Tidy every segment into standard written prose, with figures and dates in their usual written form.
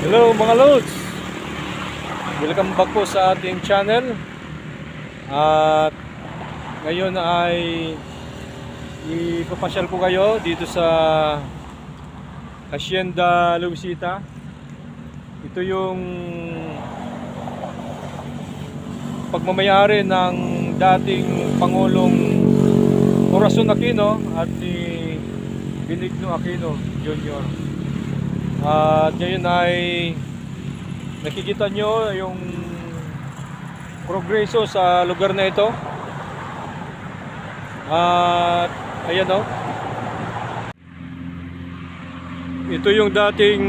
Hello mga loads, welcome back po sa ating channel. At ngayon ay ipapasyal ko kayo dito sa Hacienda Luisita. Ito yung pagmamayari ng dating Pangulong Corazon Aquino at ni Benigno Aquino Jr. At ngayon ay nakikita nyo yung progreso sa lugar na ito. At ayan o, ito yung dating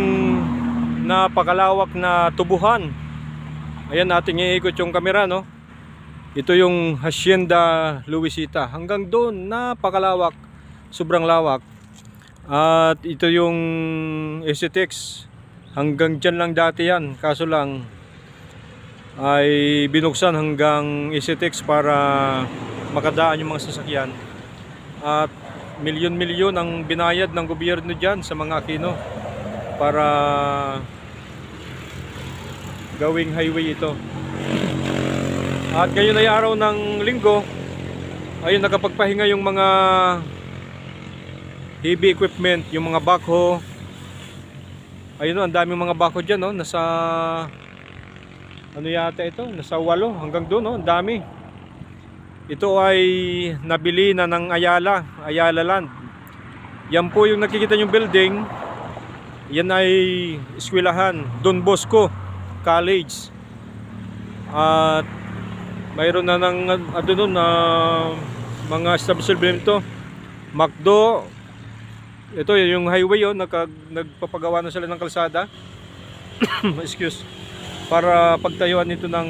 napakalawak na tubuhan. Ayan, nating iikot yung camera, no? Ito yung Hacienda Luisita. Hanggang doon napakalawak, sobrang lawak. At ito yung ECTEX. Hanggang dyan lang dati yan. Kaso lang ay binuksan hanggang ECTEX para makadaan yung mga sasakyan. At milyon-milyon ang binayad ng gobyerno dyan sa mga Aquino para gawing highway ito. At ngayon ay araw ng linggo. Ayun, nakapagpahinga yung mga heavy equipment, yung mga backhoe. Ayun, ang daming mga backhoe dyan, no? Nasa ano yata ito? Nasa 8 hanggang doon, no? Ang dami. Ito ay nabili na ng Ayala Land. Yan po yung nakikita yung building. Yan ay eskwelahan, Don Bosco College. At mayroon na ng ano doon na mga establishment to. McDo. Ito yung highway yun, nagpapagawa na sila ng kalsada. Excuse. Para pagtayuan nito ng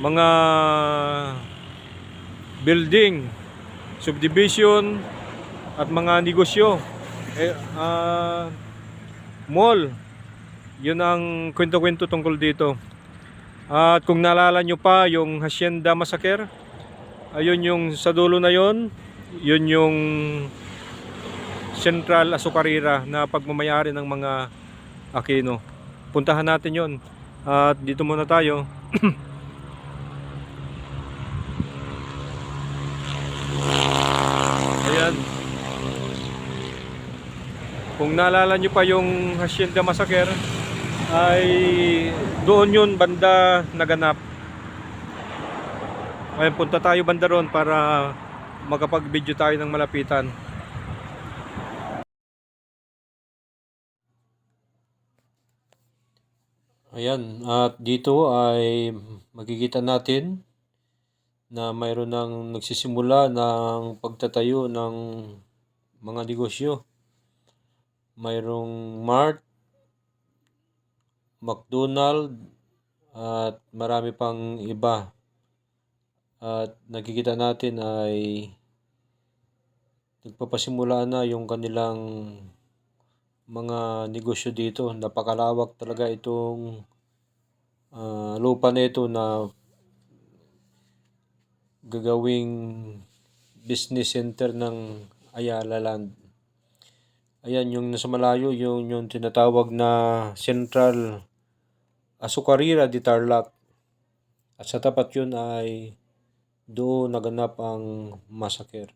mga building, subdivision at mga negosyo. Mall. Yun ang kwento-kwento tungkol dito. At kung naalala nyo pa yung Hacienda Massacre, ayun yung sa dulo na yon. Yun yung Central Azucarera na pagmamayari ng mga Aquino. Puntahan natin yon. At dito muna tayo. Ayan. Kung naalala nyo pa yung Hacienda Massacre, ay doon yun banda naganap. Ayan, punta tayo banda ron para makapag-video tayo ng malapitan. Ayan, at dito ay makikita natin na mayroon ng nagsisimula ng pagtatayo ng mga negosyo. Mayroong Mart, McDonald at marami pang iba. At nakikita natin ay nagpapasimula na yung kanilang mga negosyo dito. Napakalawak talaga itong lupa na ito na gagawing business center ng Ayala Land. Ayan, yung nasa malayo, yung tinatawag na Central Azucarera de Tarlac. At sa tapat yun ay doon naganap ang massacre.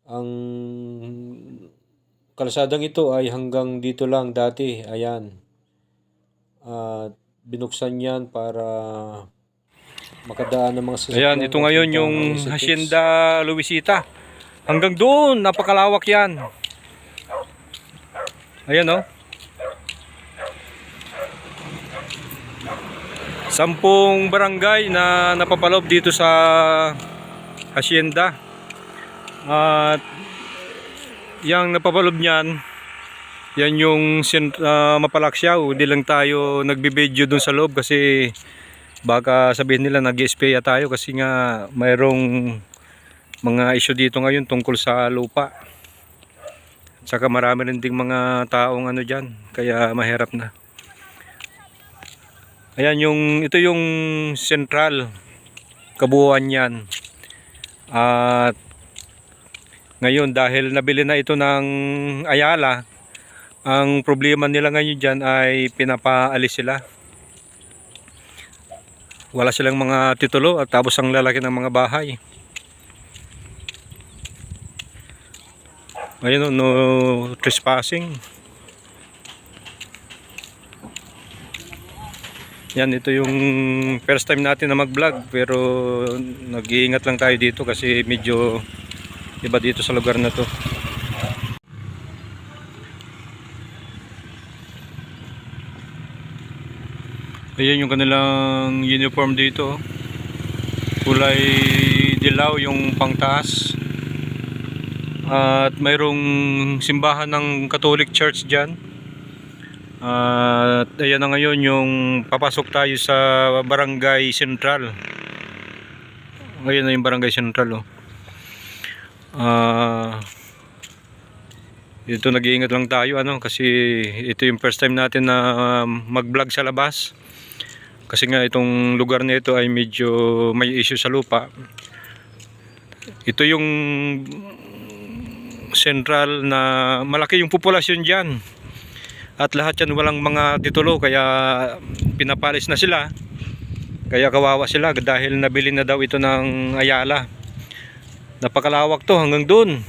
Ang kalsadang ito ay hanggang dito lang dati. Ayan. At binuksan yan para makadaan ng mga sasakyan. Ayan, ito ngayon yung Hacienda Luisita. Hanggang doon, napakalawak yan. Ayan, oh. 10 barangay na napapaloob dito sa Hacienda. At yung napapaloob niyan, yan yung Mapalaksyaw. Hindi lang tayo nagbibideo dun sa loob kasi baka sabihin nila nag-i-spaya tayo kasi nga mayroong mga issue dito ngayon tungkol sa lupa. Saka marami rin ding mga taong ano dyan, kaya mahirap na. Ayan, ito yung Central kabuuan yan. At ngayon dahil nabili na ito ng Ayala, Ang problema nila ngayon dyan ay pinapaalis sila. Wala silang mga titulo at tapos ang lalaki ng mga bahay. Ayun, no trespassing. Yan, ito yung first time natin na mag-vlog, pero nag-iingat lang tayo dito kasi medyo iba dito sa lugar na to. Ayan yung kanilang uniform dito. Kulay dilaw yung pangtaas. At mayroong simbahan ng Catholic Church dyan. At ayan na ngayon yung papasok tayo sa Barangay Central. Ayan na yung Barangay Central. Ito nag-iingat lang tayo kasi ito yung first time natin na mag-vlog sa labas. Kasi nga itong lugar na ito ay medyo may issue sa lupa. Ito yung central na malaki yung populasyon dyan. At lahat yan walang mga titulo kaya pinapalis na sila. Kaya kawawa sila dahil nabili na daw ito ng Ayala. Napakalawak to hanggang dun.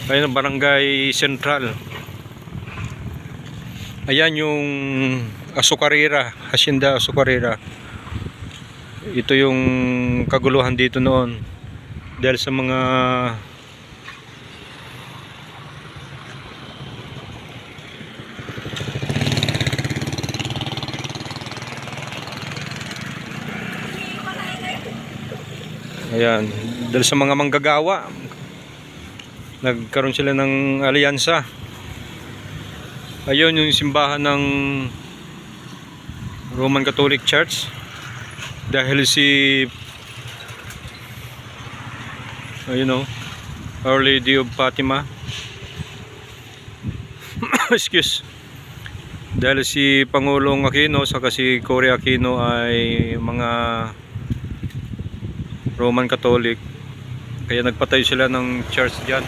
Ayun ang Barangay Central. Ayan yung Azucarera, Hacienda Azucarera. Ito yung kaguluhan dito noon dahil sa mga dahil sa mga manggagawa. Nagkaroon sila ng alyansa. Ayun yung simbahan ng Roman Catholic Church. Dahil Our Lady of Fatima. Excuse. Dahil si Pangulong Aquino saka si Cory Aquino ay mga Roman Catholic. Kaya nagpatayo sila ng church dyan.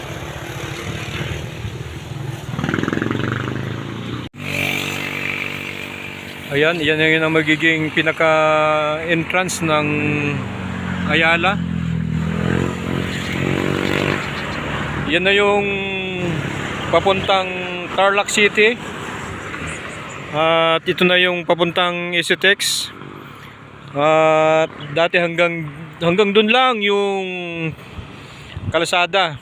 Ayan, yan ang magiging pinaka-entrance ng Ayala. Yan na yung papuntang Tarlac City. At ito na yung papuntang ECTEX. At dati hanggang dun lang yung kalsada.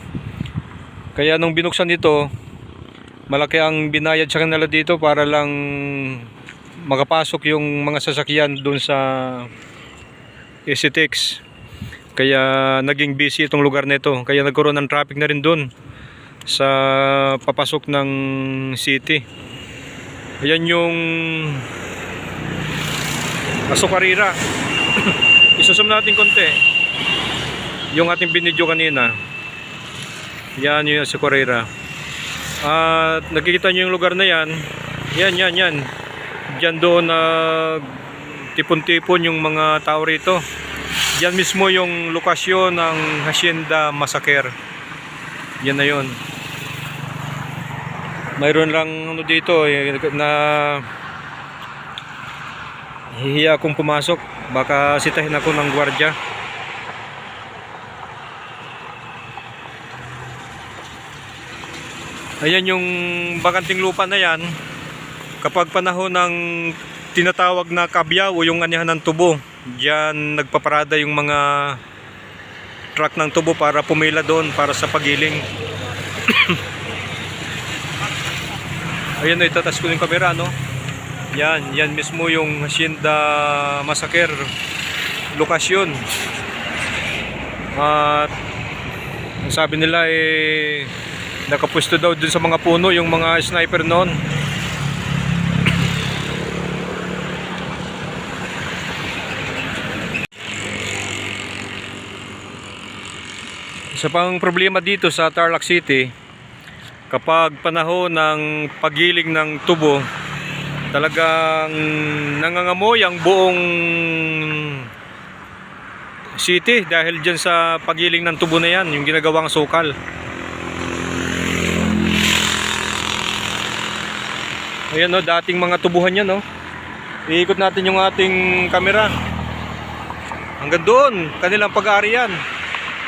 Kaya nung binuksan ito, malaki ang binayad sa kanila dito para lang makapasok yung mga sasakyan doon sa ECTEX. Kaya naging busy itong lugar nito. Kaya nagkaroon ng traffic na rin doon sa papasok ng city. Ayan yung Azucarera. Isusum natin konti yung ating binidyo kanina. Yan yung Azucarera. At nakikita nyo yung lugar na yan. Yan. Diyan doon tipon-tipon yung mga tao rito. Diyan mismo yung lokasyon ng Hacienda Massacre. Yan na yun. Mayroon lang dito na hihiya akong pumasok. Baka sitahin ako ng gwardiya. Ayan yung bakanting lupa na yan. Kapag panahon ng tinatawag na kabyaw o yung anihan ng tubo, diyan nagpaparada yung mga truck ng tubo para pumila doon para sa pagiling. Ayan, itatas ko yung camera, no? Yan mismo yung Hacienda Massacre lokasyon. At ang sabi nila nakapwesto daw dun sa mga puno yung mga sniper noon. Isa pang problema dito sa Tarlac City, kapag panahon ng pagiling ng tubo, talagang nangangamoy ang buong city dahil dyan sa pagiling ng tubo na yan, yung ginagawang sukal. Ayan o, dating mga tubuhan yan o. Iikot natin yung ating camera. Hanggang doon, kanilang pag-aari yan.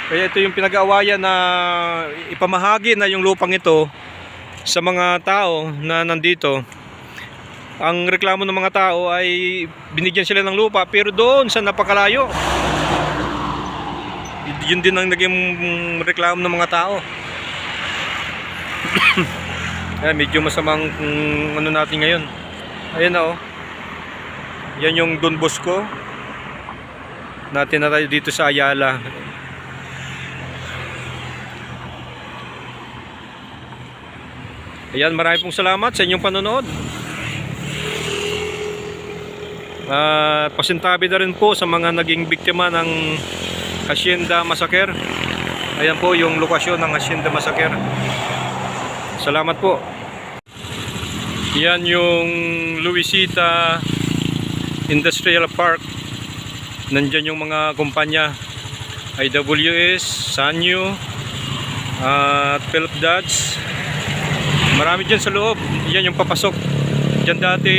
Kaya ito yung pinag-aawayan na ipamahagi na yung lupang ito sa mga tao na nandito. Ang reklamo ng mga tao ay binigyan sila ng lupa pero doon sa napakalayo. Yun din ang naging reklamo ng mga tao. Ayan, medyo masamang ano natin ngayon. Ayan na oh. Yan yung Don Bosco. Natin na tayo dito sa Ayala. Ayan, marami pong salamat sa inyong panonood. Pasintabi na rin po sa mga naging biktima ng Hacienda Massacre. Ayan po yung lokasyon ng Hacienda Massacre. Salamat po. Yan yung Luisita Industrial Park. Nandyan yung mga kumpanya IWS, Sanyo at Philip Dodge. Marami dyan sa loob. Yan yung papasok. Dyan dati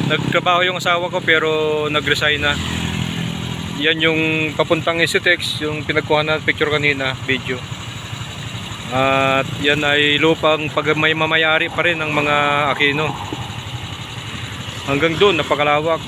nagtrabaho yung asawa ko pero nag-resign na. Yan yung papuntang Isitex, yung pinagkuha na picture kanina, video. At yan ay lupang pag may mamayari pa rin ng mga Aquino. Hanggang doon napakalawak.